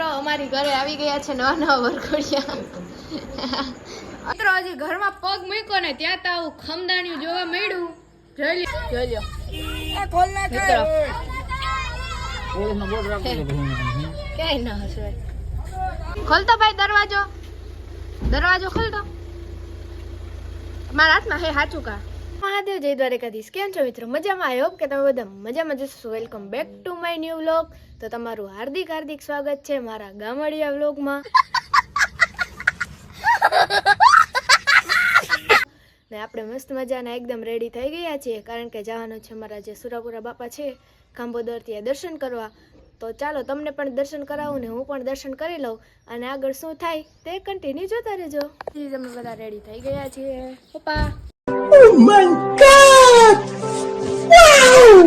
મિત્રો અમારી ઘરે આવી ગયા છે નવા નવા વરઘોડિયા. મિત્રો હજી ઘરમાં પગ મૂક્યો ને ત્યાં તો આવું ખમદાણિયું જોવા મળ્યું. જોઈ લ્યો મિત્રો ક્યાંય ના હશે. ખોલતો ભાઈ દરવાજો ખોલતો. મારા હાથમાં હે સાચું કા. મહાદેવ જય દ્વારકાધીશ. કેમ છો મિત્રો? મજામાં? આઈ હોપ કે તમે બધા મજામાં જશો. Welcome back to my new vlog. તો તમારું હાર્દિક સ્વાગત છે મારા ગામડિયા વ્લોગમાં. ને આપણે મસ્ત મજાના એકદમ રેડી થઈ ગયા છીએ, કારણ કે જવાનું છે મારા જે સુરાપુરા બાપા છે ખાંભોદર ત્યાં દર્શન કરવા. તો ચાલો તમને પણ દર્શન કરાવું ને હું પણ દર્શન કરી લઉં, અને આગળ શું થાય તે કન્ટિન્યુ જોતા રહેજો. અમે બધા રેડી થઈ ગયા છીએ. પપ્પા Oh my God! Wow!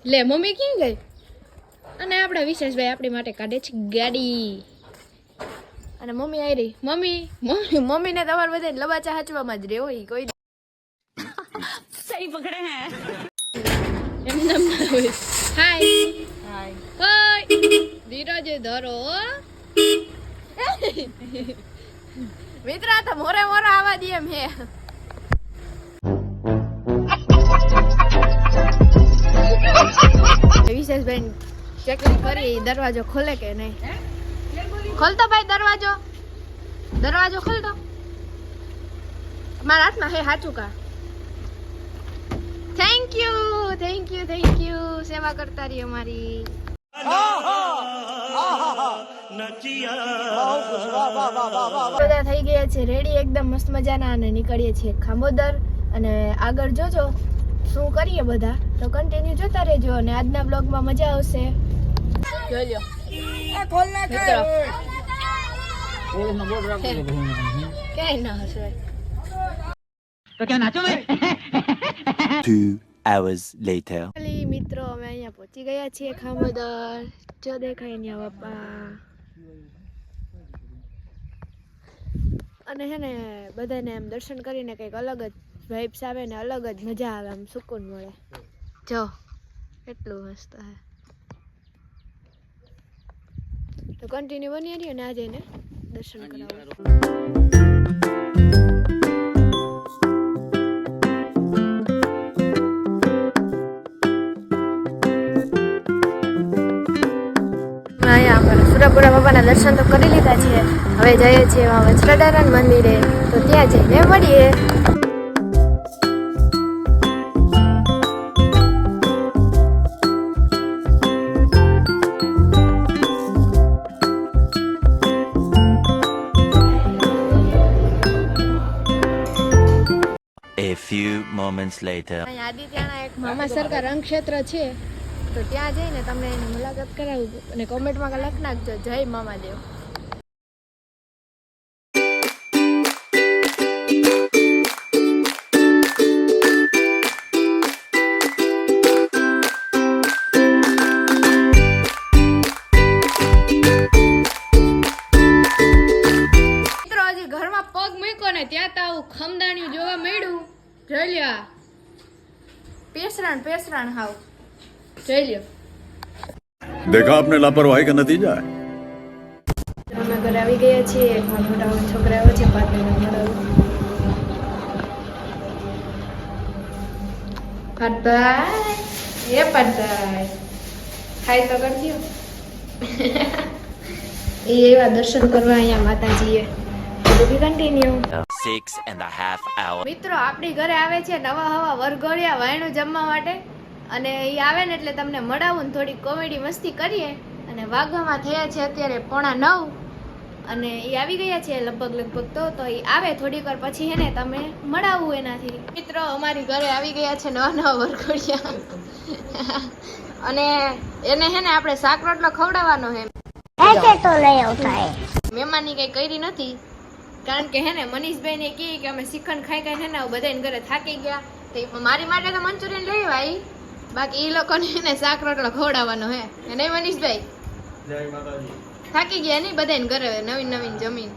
લે મમ્મી ક્યાં ગઈ? અને આપણા વિશેષભાઈ આપણી માટે કાઢે છે ગાડી. અને મમ્મી આવી રહી. મમ્મીને તમારે બધાને લબાચા હાચવામાં જ રહેવો. ઈ કોઈ સહી પકડે હે એમ નામ ના હોય. હાય હાય ધીરજ ધરો મિત્ર. તો મોરે આવા દે એમ હે. વિશેષભાઈ ચેકિંગ કરી દરવાજો ખોલે કે નહીં. ખોલતો ભાઈ દરવાજો ખોલતો. મારા હાથમાં હે સાચું કા. થેન્ક યુ સેવા કરતા રહી અમારી. બધા થઈ ગયા છે રેડી એકદમ મસ્ત મજાના, અને નીકળીએ છીએ ખાંભોદર. અને આગળ જોજો શું કરીએ બધા, તો કન્ટિન્યુ જોતા રહેજો અને આજના બ્લોગમાં મજા આવશે. જોજો મિત્રો ક્યાંય ના હશે. તો ક્યાં નાચો મે 2 hours later. મિત્રો અમે અહીંયા પહોંચી ગયા છીએ ખાંભોદર. જો દેખાય ત્યાં બાપા. અને હે ને બધાને એમ દર્શન કરીને કંઈક અલગ જ વાઇબ્સ આવે ને અલગ જ મજા આવે, આમ સુકૂન મળે. જો કેટલું મસ્ત હે. તો કન્ટિન્યુ બની રહ્યો ને આજે ને દર્શન કરાવો. અહીંયા અમારા સુરાપુરા બાપાના દર્શન તો કરી લીધા છે. હવે જઈએ છીએ વજ્રનારાયણ મંદિરે, તો ત્યાં જઈને મળીએ. A few moments later. અહીંયા આદિત્યના એક મામા સરકાર રંગક્ષેત્ર છે, તો ત્યાં જઈને તમને એની મુલાકાત કરાવું. અને કોમેન્ટમાં લખ નાખજો જય મામાદેવ. મિત્રો હજી ઘરમાં પગ મૂક્યો ને ત્યાં તો આવું ખમદાણિયું જોવા મળ્યું. જોઈ લ્યો પેસરાણ હાવ. જોઈ લ્યો. देखा आपने लापरवाही का नतीजा है. અમે ઘરે આવી ગયા છીએ. મોટા છોકરા આવ્યો છે પાટભાઈ ખાઈ તો કરજો. એ એવા દર્શન કરવા અહીંયા માતાજીએ. Continue 6.5 hours. મિત્રો આપણી ઘરે આવે છે નવા હવા વરઘોડિયા વાયણું જમવા માટે. અને એ આવે ને એટલે તમને મળાવું ને થોડી કોમેડી મસ્તી કરીએ. અને વાગવામાં થયા છે અત્યારે 8:45, અને એ આવી ગયા છે લગભગ તો એ આવે થોડીક વાર પછી હે ને તમે મળાવું એનાથી. મિત્રો અમારી ઘરે આવી ગયા છે નવા વરઘોડિયા. અને એને હે ને આપણે શાક રોટલો ખવડાવવાનો હે. મહેમાની કઈ કરી નથી, કારણ કે હે ને મનીષભાઈ ને કહે કે અમે શ્રીખંડ ખાઈ હે ને બધાને ઘરે થાકી ગયા, તો મારી માટે તો મંચુરિયન લઈ આવી, બાકી એ લોકોને એને શાક રોટલો ખવડાવવાનો હે નહીં મનીષભાઈ? થાકી ગયા નહીં બધાને ઘરે નવીન જમીન.